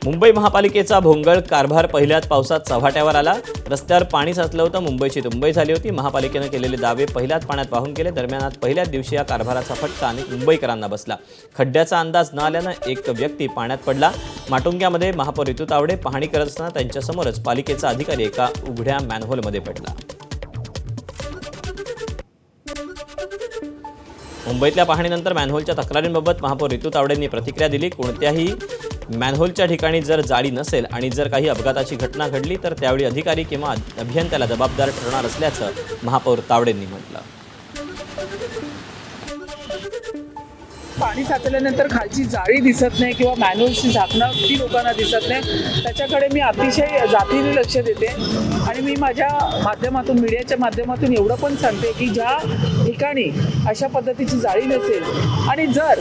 मुंबई महापालिकेचा भोंगळ कारभार पहिल्याच पावसात चव्हाट्यावर आला। रस्त्यावर पाणी साचलं होतं, मुंबईची तुंबई झाली होती। महापालिकेने केलेले दावे पहिल्याच पाण्यात वाहून गेले। दरम्यान आज पहिल्याच दिवशी या कारभाराचा फटका अनेक मुंबईकरांना बसला। खड्ड्याचा अंदाज न आल्यानं एक व्यक्ती पाण्यात पडला। माटुंग्यामध्ये महापौर ऋतू तावडे पाहणी करत असताना त्यांच्यासमोरच पालिकेचा अधिकारी एका उघड्या मॅनहोलमध्ये पडला। मुंबईतल्या पाहणीनंतर मॅनहोलच्या तक्रारींबाबत महापौर ऋतू तावडेंनी प्रतिक्रिया दिली। कोणत्याही मॅनहोलच्या ठिकाणी जर जाळी नसेल आणि जर काही अपघाताची घटना घडली तर त्यावेळी अधिकारी किंवा अभियंत्याला जबाबदार ठरणार असल्याचं महापौर तावडेंनी म्हटलं। पाणी साचल्यानंतर खालची जाळी दिसत नाही किंवा मॅन्युअलची झाकणं ती लोकांना दिसत नाही, त्याच्याकडे मी अतिशय जातीने लक्ष देते। आणि मी माझ्या माध्यमातून, मीडियाच्या माध्यमातून एवढं पण सांगते की ज्या ठिकाणी अशा पद्धतीची जाळी नसेल आणि जर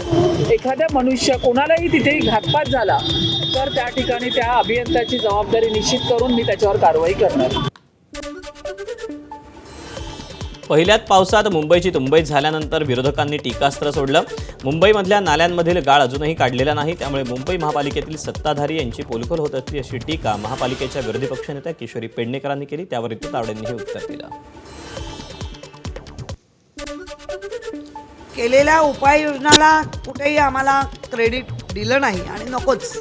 एखाद्या मनुष्य कोणालाही तिथे घातपात झाला तर त्या ठिकाणी त्या अभियंत्याची जबाबदारी निश्चित करून मी त्याच्यावर कारवाई करणार। पहिल्याच पावसात मुंबईची तुंबई झाल्यानंतर विरोधकांनी टीकास्त्र सोडलं। मुंबईमधल्या नाल्यांमधील गाळ अजूनही काढलेला नाही, त्यामुळे मुंबई महापालिकेतील सत्ताधारी यांची पोलखोल होत असली अशी टीका महापालिकेच्या विरोधी पक्षनेत्या किशोरी पेडणेकरांनी केली। त्यावर ऋतू तावडेंनी हे उत्तर दिलं। केलेल्या उपाययोजनाला कुठेही आम्हाला क्रेडिट दिलं नाही आणि नकोच।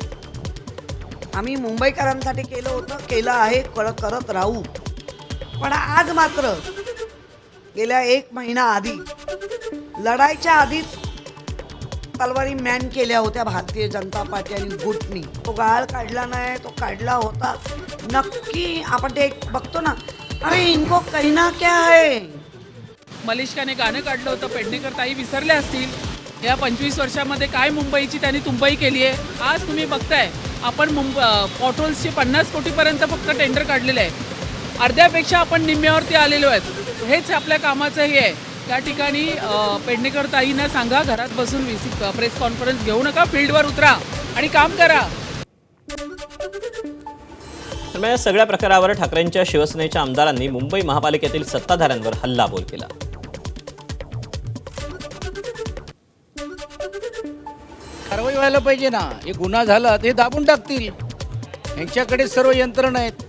आम्ही मुंबईकरांसाठी केलं होतं, केलं आहे, करत राहू। पण आज मात्र गेल्या 1 महिना आधी लढाईच्या आधीच तलवारी मॅन केल्या होत्या भारतीय जनता पार्टी आणि गुटनी। तो गाळ काढला नाही, तो काढला होता नक्की। आपण ते बघतो ना, अरे इनको कहना क्या है। मलिष्काने गाणं काढलं होतं, पेडणेकर ताई विसरल्या असतील। या 25 वर्षामध्ये काय मुंबईची त्यांनी तुंबई केली आहे। आज तुम्ही बघताय आपण पॉटहोल्सचे 50 कोटीपर्यंत फक्त टेंडर काढलेले आहे। अर्ध्यापेक्षा आपण निम्म्यावरती आलेलो आहेत। हेच आपल्या कामाचं हे आहे। त्या ठिकाणी पेडणेकर ताईंना सांगा, घरात बसून प्रेस कॉन्फरन्स घेऊ नका, फील्डवर उतरा आणि काम करा। दरम्यान या सगळ्या प्रकारावर ठाकरेंच्या शिवसेनेच्या आमदारांनी मुंबई महापालिकेतील सत्ताधाऱ्यांवर हल्लाबोल केला। कारवाई व्हायला पाहिजे ना। हे गुन्हा झाला ते दाबून टाकतील, यांच्याकडे सर्व यंत्रणा आहेत।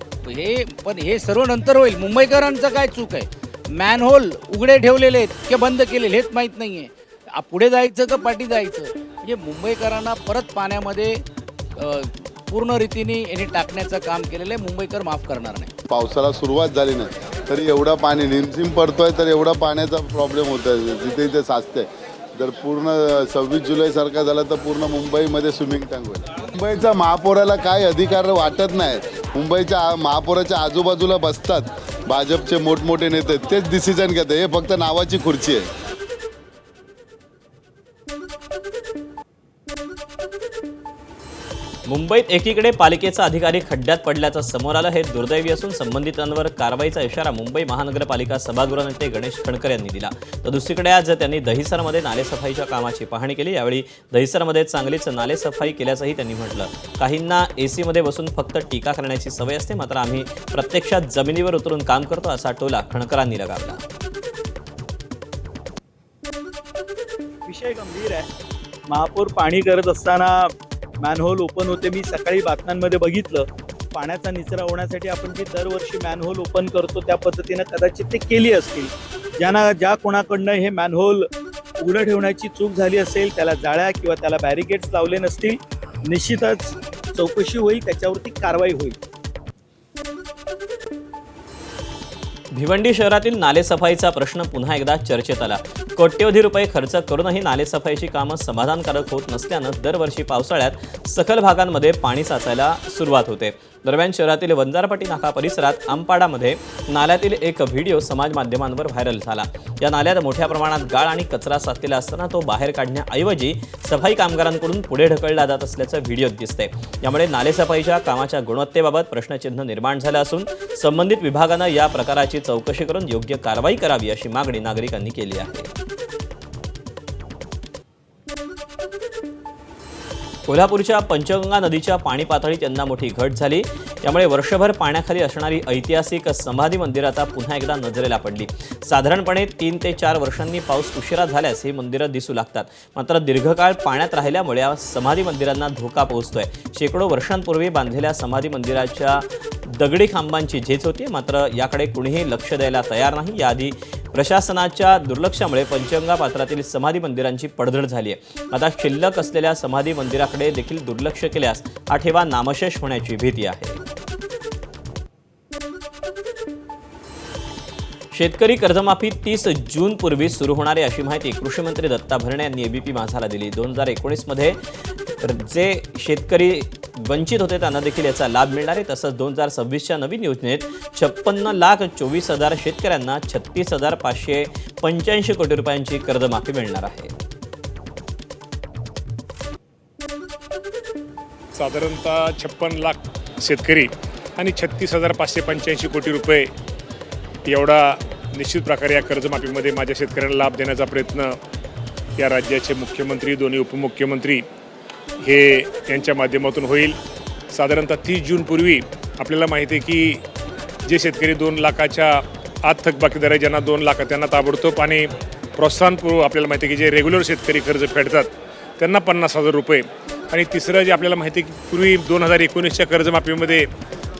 पण हे सर्व नंतर होईल। मुंबईकरांचं काय चूक आहे? मॅनहोल उघडे ठेवलेले आहेत की बंद केलेले हेच माहीत नाही आहे। पुढे जायचं का पाठी जायचं? म्हणजे मुंबईकरांना परत पाण्यामध्ये पूर्ण रीतीने यांनी टाकण्याचं काम केलेलं आहे। मुंबईकर माफ करणार नाही। पावसाला सुरुवात झाली नाही तरी एवढा पाणी रिमझिम पडतोय, तर एवढा पाण्याचा प्रॉब्लेम होत आहे, जिथे इथे साचतंय। जर पूर्ण 26 जुलैसारखा झाला तर पूर्ण मुंबईमध्ये स्विमिंग टँक होईल। मुंबईच्या महापौराला काय अधिकार वाटत नाही। मुंबईच्या महापौराच्या आजूबाजूला बसतात भाजपचे मोठमोठे नेते, तेच डिसिजन घेतात। हे फक्त नावाची खुर्ची आहे। मुंबईत एकीकडे पालिकेचा अधिकारी खड्ड्यात पडल्याचं समोर आलं, हे दुर्दैवी असून संबंधितांवर कारवाईचा इशारा मुंबई महानगरपालिका सभागृह नेते गणेश खणकर यांनी दिला। तर दुसरीकडे आज त्यांनी दहिसरमध्ये नालेसफाईच्या कामाची पाहणी केली। यावेळी दहिसरमध्ये चांगलीच नालेसफाई केल्याचंही त्यांनी म्हटलं। काहींना एसीमध्ये बसून फक्त टीका करण्याची सवय असते, मात्र आम्ही प्रत्यक्षात जमिनीवर उतरून काम करतो, असा टोला खणकरांनी लगावला। विषय गंभीर आहे। महापौर पाणी करत असताना मॅनहोल ओपन होते। मी सकाळी बातम्यांमध्ये बघितलं, पाण्याचा निचरा होण्यासाठी आपण जे दरवर्षी मॅनहोल ओपन करतो त्या पद्धतीनं कदाचित ते केली असतील। ज्या कोणाकडनं हे मॅनहोल उघडं ठेवण्याची चूक झाली असेल, त्याला जाळ्या किंवा त्याला बॅरिकेड्स लावले नसतील, निश्चितच चौकशी होईल, त्याच्यावरती कारवाई होईल। भिवंडी शहरातील नालेसफाईचा प्रश्न पुन्हा एकदा चर्चेत आला। कोट्यवधी रुपये खर्च करूनही नालेसफाईची कामं समाधानकारक होत नसल्यानं दरवर्षी पावसाळ्यात सखल भागांमध्ये पाणी साचायला सुरुवात होते। दरम्यान शहरातील वंजारपाटी नाका परिसरात आमपाडामध्ये नाल्यातील एक व्हिडिओ समाज माध्यमांवर व्हायरल झाला। या नाल्यात मोठ्या प्रमाणात गाळ आणि कचरा साचलेला असताना तो बाहेर काढण्याऐवजी सफाई कामगारांकडून पुढे ढकलला जात असल्याचं व्हिडिओत दिसतंय। यामुळे नालेसफाईच्या कामाच्या गुणवत्तेबाबत प्रश्नचिन्ह निर्माण झालं असून संबंधित विभागानं या प्रकाराची चौकशी करून योग्य कारवाई करावी अशी मागणी नागरिकांनी केली आहे। कोल्हापूरच्या पंचगंगा नदीच्या पाणी पातळीत यंदा मोठी घट झाली। यामुळे वर्षभर पाण्याखाली असणारी ऐतिहासिक समाधी मंदिरं आता पुन्हा एकदा नजरेला पडली. साधारणपणे 3 ते 4 वर्षांनी पाऊस उशिरा झाल्यास ही मंदिरं दिसू लागतात. मात्र दीर्घकाळ पाण्यात राहिल्यामुळे या समाधी मंदिरांना धोका पोहोचतोय. शेकडो वर्षांपूर्वी बांधलेल्या समाधी मंदिराच्या दगडी खांबांची झेज होती, मात्र याकडे कुणीही लक्ष द्यायला तयार नाही. याआधी प्रशासनाच्या दुर्लक्षामुळे पंचगंगा पात्रातील समाधी मंदिरांची पडझड झाली आहे. आता शिल्लक असलेल्या समाधी मंदिराकडे देखील दुर्लक्ष केल्यास हा ठेवा नामशेष होण्याची भीती आहे. शेतकरी कर्जमाफी 30 जूनपूर्वी सुरू होणार आहे अशी माहिती कृषी मंत्री दत्ता भरणे यांनी एबीपी माझाला दिली. 2019मध्ये जे शेतकरी वंचित होते त्यांना देखील याचा लाभ मिळणार आहे. तसंच 2026च्या नवीन योजनेत 56,24,000 शेतकऱ्यांना 36,585 कोटी रुपयांची कर्जमाफी मिळणार आहे. साधारणतः 56 लाख शेतकरी आणि 36,585 कोटी रुपये एवढा निश्चित प्रकारे या कर्जमाफीमध्ये माझ्या शेतकऱ्यांना लाभ देण्याचा प्रयत्न या राज्याचे मुख्यमंत्री, दोन्ही उपमुख्यमंत्री हे यांच्या माध्यमातून होईल. साधारणतः 30 जूनपूर्वी आपल्याला माहिती आहे की जे शेतकरी 2 लाखाच्या आत थकबाकीदार आहे, ज्यांना 2 लाख त्यांना ताबडतोब आणि प्रोत्साहनपूर्व आपल्याला माहिती आहे की जे रेग्युलर शेतकरी कर्ज फेडतात त्यांना 50,000 रुपये. आणि तिसरं जे आपल्याला माहिती आहे की पूर्वी 2019च्या कर्जमाफीमध्ये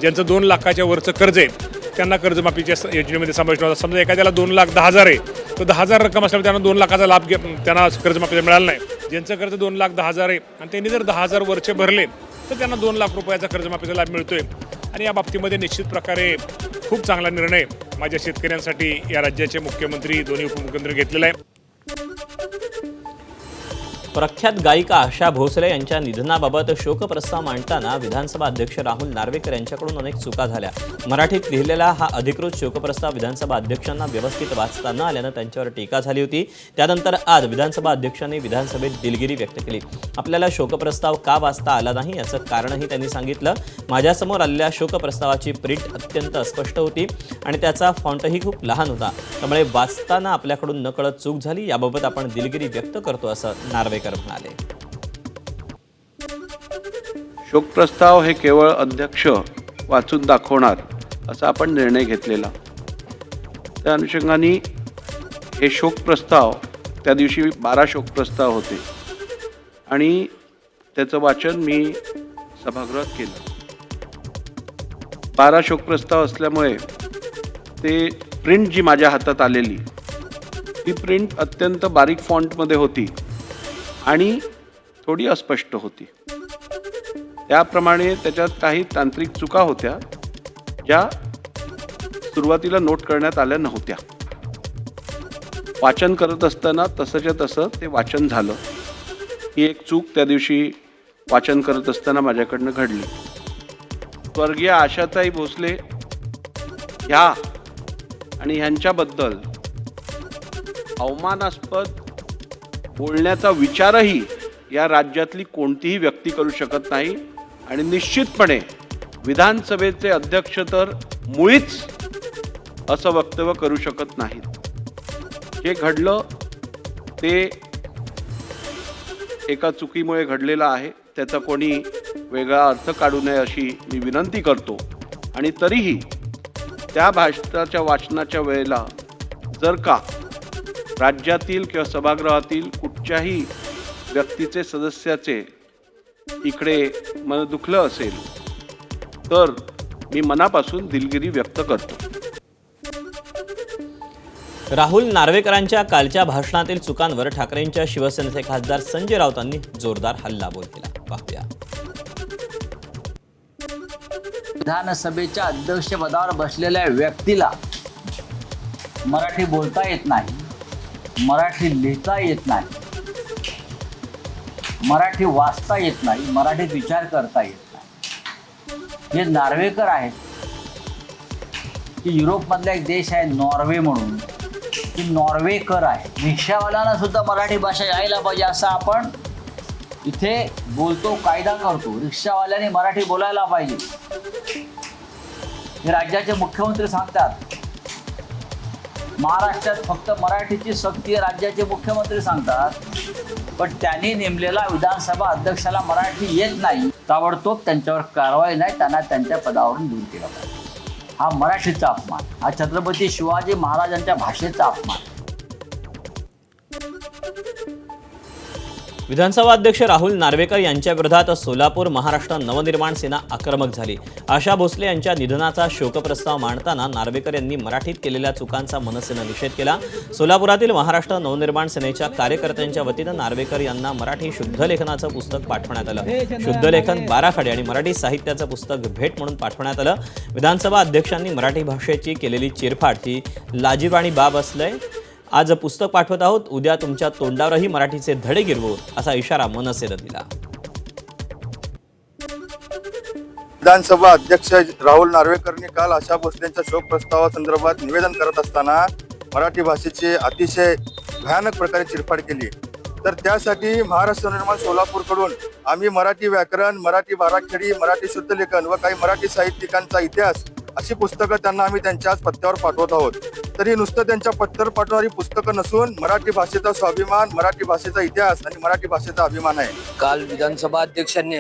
ज्यांचं 2 लाखाच्या वरचं कर्ज आहे त्यांना कर्जमाफीच्या योजनेमध्ये समावेश नव्हता. समजा एखाद्याला 2,10,000 आहे तर 10,000 रक्कम असल्यामुळे त्यांना 2 लाखाचा लाभ त्यांना कर्जमाफीचा मिळाला नाही. ज्यांचं कर्ज 2,10,000 आहे आणि त्यांनी जर 10,000 वरचे भरले तर त्यांना 2 लाख रुपयाचा कर्जमाफीचा लाभ मिळतोय. आणि या बाबतीमध्ये निश्चित प्रकारे खूप चांगला निर्णय माझ्या शेतकऱ्यांसाठी या राज्याचे मुख्यमंत्री, दोन्ही उपमुख्यमंत्री घेतलेला आहे. प्रख्यात गायिका आशा भोसले यांच्या निधनाबाबत शोकप्रस्ताव मांडताना विधानसभा अध्यक्ष राहुल नार्वेकर यांच्याकडून अनेक चुका झाल्या. मराठीत लिहिलेला हा अधिकृत शोकप्रस्ताव विधानसभा अध्यक्षांना व्यवस्थित वाचता न आल्यानं त्यांच्यावर टीका झाली होती. त्यानंतर आज विधानसभा अध्यक्षांनी विधानसभेत दिलगिरी व्यक्त केली. आपल्याला शोकप्रस्ताव का वाचता आला नाही याचं कारणही त्यांनी सांगितलं. माझ्यासमोर आलेल्या शोकप्रस्तावाची प्रिंट अत्यंत अस्पष्ट होती आणि त्याचा फॉन्टही खूप लहान होता. त्यामुळे वाचताना आपल्याकडून नकळत चूक झाली. याबाबत आपण दिलगिरी व्यक्त करतो असं नार्वेकर म्हणाले. शोकप्रस्ताव हे केवळ अध्यक्ष वाचून दाखवणार असा आपण निर्णय घेतलेला. त्या अनुषंगाने हे शोकप्रस्ताव त्या दिवशी 12 शोकप्रस्ताव होते आणि त्याचं वाचन मी सभागृहात केलं. 12 शोकप्रस्ताव असल्यामुळे ते प्रिंट जी माझ्या हातात आलेली ती प्रिंट अत्यंत बारीक फॉन्टमध्ये होती आणि थोडी अस्पष्ट होती. त्याप्रमाणे त्याच्यात काही तांत्रिक चुका होत्या ज्या सुरुवातीला नोट करण्यात आल्या नव्हत्या. वाचन करत असताना तसंच्या तसं ते वाचन झालं. ही एक चूक त्या दिवशी वाचन करत असताना माझ्याकडनं घडली. स्वर्गीय आशाताई भोसले ह्या आणि ह्यांच्याबद्दल अवमानास्पद बोलण्याचा विचारही या राज्यातली कोणतीही व्यक्ती करू शकत नाही आणि निश्चितपणे विधानसभेचे अध्यक्ष तर मुळीच असं वक्तव्य करू शकत नाहीत. जे घडलं ते एका चुकीमुळे घडलेलं आहे. त्याचा कोणी वेगळा अर्थ काढू नये अशी मी विनंती करतो. आणि तरीही त्या भाषणाच्या वाचनाच्या वेळेला जर का राज्यातील किंवा सभागृहातील कुठच्याही व्यक्तीचे सदस्याचे इकडे मन दुखलं असेल तर मी मनापासून दिलगिरी व्यक्त करतो. राहुल नार्वेकरांच्या कालच्या भाषणातील चुकांवर ठाकरेंच्या शिवसेनेचे खासदार संजय राऊतांनी जोरदार हल्लाबोल केला. पाहूया. विधानसभेच्या अध्यक्षपदावर बसलेल्या व्यक्तीला मराठी बोलता येत नाही, मराठी लिहिता येत नाही, मराठी वाचता येत नाही, मराठीत विचार करता येत नाही. हे नार्वेकर आहेत की युरोपमधला एक देश आहे नॉर्वे म्हणून, की नॉर्वेकर आहे. रिक्षावाल्यांना सुद्धा मराठी भाषा यायला पाहिजे असं आपण इथे बोलतो, कायदा करतो. रिक्षावाल्याने मराठी बोलायला पाहिजे हे राज्याचे मुख्यमंत्री सांगतात. महाराष्ट्रात फक्त मराठीची सक्ती राज्याचे मुख्यमंत्री सांगतात. पण त्यांनी नेमलेला विधानसभा अध्यक्षाला मराठी येत नाही, ताबडतोब त्यांच्यावर कारवाई नाही, त्यांना त्यांच्या पदावरून दूर केलं पाहिजे. हा मराठीचा अपमान, हा छत्रपती शिवाजी महाराजांच्या भाषेचा अपमान. विधानसभा अध्यक्ष राहुल नार्वेकर यांच्या विरोधात सोलापूर महाराष्ट्र नवनिर्माण सेना आक्रमक झाली. आशा भोसले यांच्या निधनाचा शोकप्रस्ताव मांडताना नार्वेकर यांनी मराठीत केलेल्या चुकांचा मनसेनं निषेध केला. सोलापुरातील महाराष्ट्र नवनिर्माण सेनेच्या कार्यकर्त्यांच्या वतीनं नार्वेकर यांना मराठी शुद्धलेखनाचं पुस्तक पाठवण्यात आलं. शुद्धलेखन 12 खडे आणि मराठी साहित्याचं पुस्तक भेट म्हणून पाठवण्यात आलं. विधानसभा अध्यक्षांनी मराठी भाषेची केलेली चिरफाड ही लाजिरवाणी बाब असलंय. आज पुस्तक पाठवत आहोत, उद्या तुमच्या तोंडावरही मराठीचे धडे गिरवू असा इशारा मनसेनं दिला. विधानसभा अध्यक्ष राहुल नार्वेकरनी काल आशा भोसलेंच्या शोक प्रस्तावासंदर्भात निवेदन करत असताना मराठी भाषेची अतिशय भयानक प्रकारे चिरफाड केली. तर त्यासाठी महाराष्ट्र निर्माण सोलापूरकडून आम्ही मराठी व्याकरण, मराठी बाराखडी, मराठी शुद्धलेखन व काही मराठी साहित्यिकांचा इतिहास अशी पुस्तकं त्यांना आम्ही त्यांच्या आज पत्त्यावर पाठवत आहोत. तरी नुसतं त्यांच्या पत्त्यावर पाठवणारी पुस्तकं नसून मराठी भाषेचा स्वाभिमान, मराठी भाषेचा इतिहास आणि मराठी भाषेचा अभिमान आहे. काल विधानसभा अध्यक्षांनी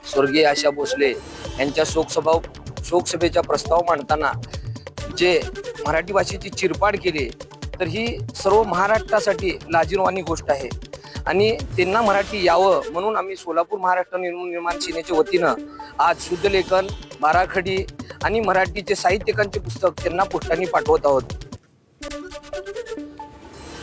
स्वर्गीय आशा भोसले यांच्या शोकसभेचा प्रस्ताव मांडताना जे मराठी भाषेची चिरफाड केली, तर ही सर्व महाराष्ट्रासाठी लाजिरवाणी गोष्ट आहे आणि त्यांना मराठी यावं म्हणून आम्ही सोलापूर महाराष्ट्र निर्माण सेनेच्या वतीनं आज शुद्धलेखन, बाराखडी आणि मराठीचे साहित्यिकांचे पुस्तक त्यांना पोस्टाने पाठवत आहोत.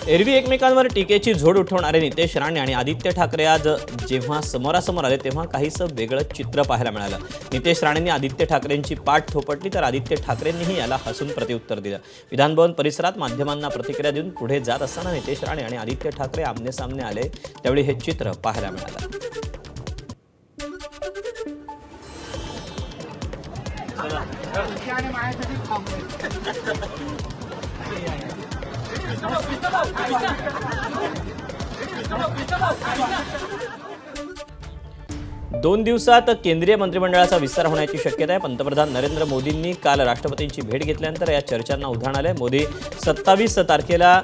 एरवी एकमेकांवर टीकेची झोड उठवणारे नितेश राणे आणि आदित्य ठाकरे आज जेव्हा समोरासमोर आले तेव्हा काहीसं वेगळं चित्र पाहायला मिळालं. नितेश राणेंनी आदित्य ठाकरेंची पाठ थोपटली तर आदित्य ठाकरेंनीही याला हसून प्रत्युत्तर दिलं. विधानभवन परिसरात माध्यमांना प्रतिक्रिया देऊन पुढे जात असताना नितेश राणे आणि आदित्य ठाकरे आमनेसामने आले, त्यावेळी हे चित्र पाहायला मिळालं. दोन दिवसात केंद्रीय मंत्रिमंडळाचा विस्तार होण्याची शक्यता आहे. पंतप्रधान नरेंद्र मोदींनी काल राष्ट्रपतींची भेट घेतल्यानंतर या चर्चांना उधाण आलंय. मोदी 27 तारखेला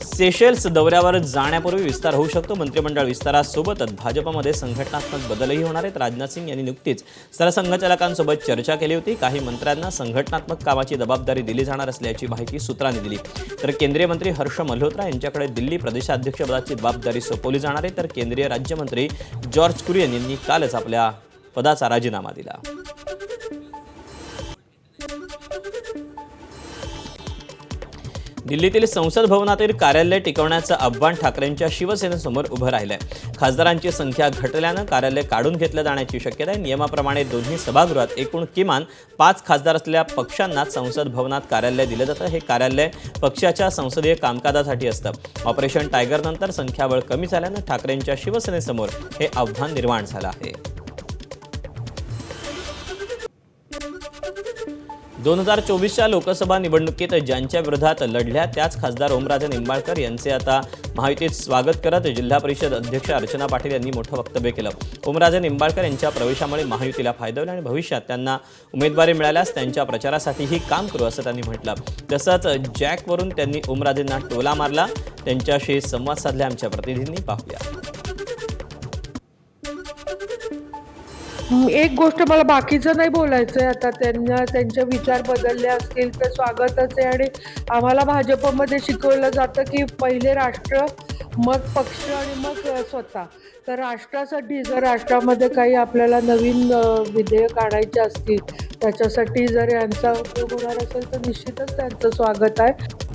सेशेल्स दौऱ्यावर जाण्यापूर्वी विस्तार होऊ शकतो. मंत्रिमंडळ विस्तारासोबतच भाजपमध्ये संघटनात्मक बदलही होणार आहेत. राजनाथ सिंग यांनी नुकतीच सरसंघचालकांसोबत चर्चा केली होती. काही मंत्र्यांना संघटनात्मक कामाची जबाबदारी दिली जाणार असल्याची माहिती सूत्रांनी दिली. तर केंद्रीय मंत्री हर्ष मल्होत्रा यांच्याकडे दिल्ली प्रदेशाध्यक्षपदाची जबाबदारी सोपवली जाणार आहे. तर केंद्रीय राज्यमंत्री जॉर्ज कुरियन यांनी कालच आपल्या पदाचा राजीनामा दिला. दिल्लीतील संसद भवनातील कार्यालय टिकवण्याचं आव्हान ठाकरेंच्या शिवसेनेसमोर उभं राहिलंय. खासदारांची संख्या घटल्यानं कार्यालय काढून घेतलं जाण्याची शक्यता आहे. नियमाप्रमाणे दोन्ही सभागृहात एकूण किमान 5 खासदार असलेल्या पक्षांनाच संसद भवनात कार्यालय दिलं जातं. हे कार्यालय पक्षाच्या संसदीय कामकाजासाठी असतं. ऑपरेशन टायगरनंतर संख्याबळ कमी झाल्यानं ठाकरेंच्या शिवसेनेसमोर हे आव्हान निर्माण झालं आहे. 2024च्या लोकसभा निवडणुकीत ज्यांच्या विरोधात लढल्या त्याच खासदार ओमराजे निंबाळकर यांचे आता महायुतीत स्वागत करत जिल्हा परिषद अध्यक्ष अर्चना पाटील यांनी मोठं वक्तव्य केलं. ओमराजे निंबाळकर यांच्या प्रवेशामुळे महायुतीला फायदा होईल आणि भविष्यात त्यांना उमेदवारी मिळाल्यास त्यांच्या प्रचारासाठीही काम करू असं त्यांनी म्हटलं. तसंच जॅकवरून त्यांनी ओमराजेंना टोला मारला. त्यांच्याशी संवाद साधला आमच्या प्रतिनिधींनी. पाहूया. एक गोष्ट मला बाकीचं नाही बोलायचं आहे. आता त्यांना त्यांचे विचार बदलले असतील तर स्वागतच आहे. आणि आम्हाला भाजपमध्ये शिकवलं जातं की पहिले राष्ट्र, मग पक्ष आणि मग स्वतः. तर राष्ट्रासाठी जर राष्ट्रामध्ये काही आपल्याला नवीन विधेयक आणायचे असतील त्याच्यासाठी जर यांचा उपयोग होणार असेल तर निश्चितच त्यांचं स्वागत आहे.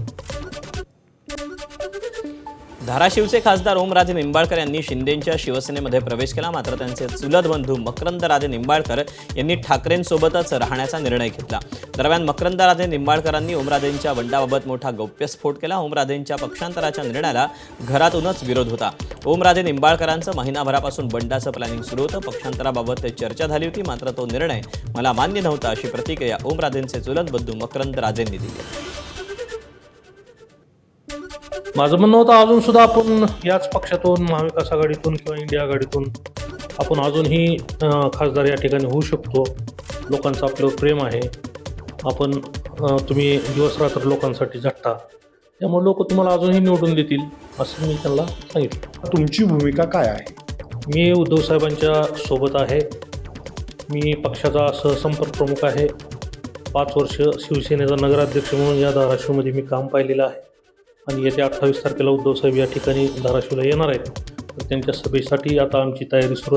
धाराशिवचे खासदार ओमराजे निंबाळकर यांनी शिंदेंच्या शिवसेनेमध्ये प्रवेश केला. मात्र त्यांचे चुलत बंधू मकरंदराजे निंबाळकर यांनी ठाकरेंसोबतच राहण्याचा निर्णय घेतला. दरम्यान मकरंदराजे निंबाळकरांनी ओमराजेंच्या बंडाबाबत मोठा गौप्यस्फोट केला. ओमराजेंच्या पक्षांतराच्या निर्णयाला घरातूनच विरोध होता. ओमराजे निंबाळकरांचं महिनाभरापासून बंडाचं प्लॅनिंग सुरू होतं. पक्षांतराबाबत चर्चा झाली होती, मात्र तो निर्णय मला मान्य नव्हता अशी प्रतिक्रिया ओमराजेंचे चुलत बंधू मकरंदराजेंनी दिली. माझं म्हणणं होतं अजून सुद्धा आपण याच पक्षातून, महाविकास आघाडीतून किंवा इंडिया आघाडीतून आपण अजूनही खासदार या ठिकाणी होऊ शकतो. लोकांचं आपल्यावर प्रेम आहे. आपण तुम्ही दिवसरात्र लोकांसाठी झटता, त्यामुळे लोक तुम्हाला अजूनही निवडून देतील असं मी त्यांना सांगितलं. तुमची भूमिका काय आहे? मी उद्धव साहेबांच्या सोबत आहे. मी पक्षाचा सहसंपर्क प्रमुख आहे. 5 वर्ष शिवसेनेचा नगराध्यक्ष म्हणून या धाराशिवमध्ये मी काम पाहिलेलं आहे आणि येत्या 28 तारखेला उद्धव साहेब या ठिकाणी धाराशिवला येणार आहेत. तर त्यांच्या सभेसाठी आता आमची तयारी सुरू आहे.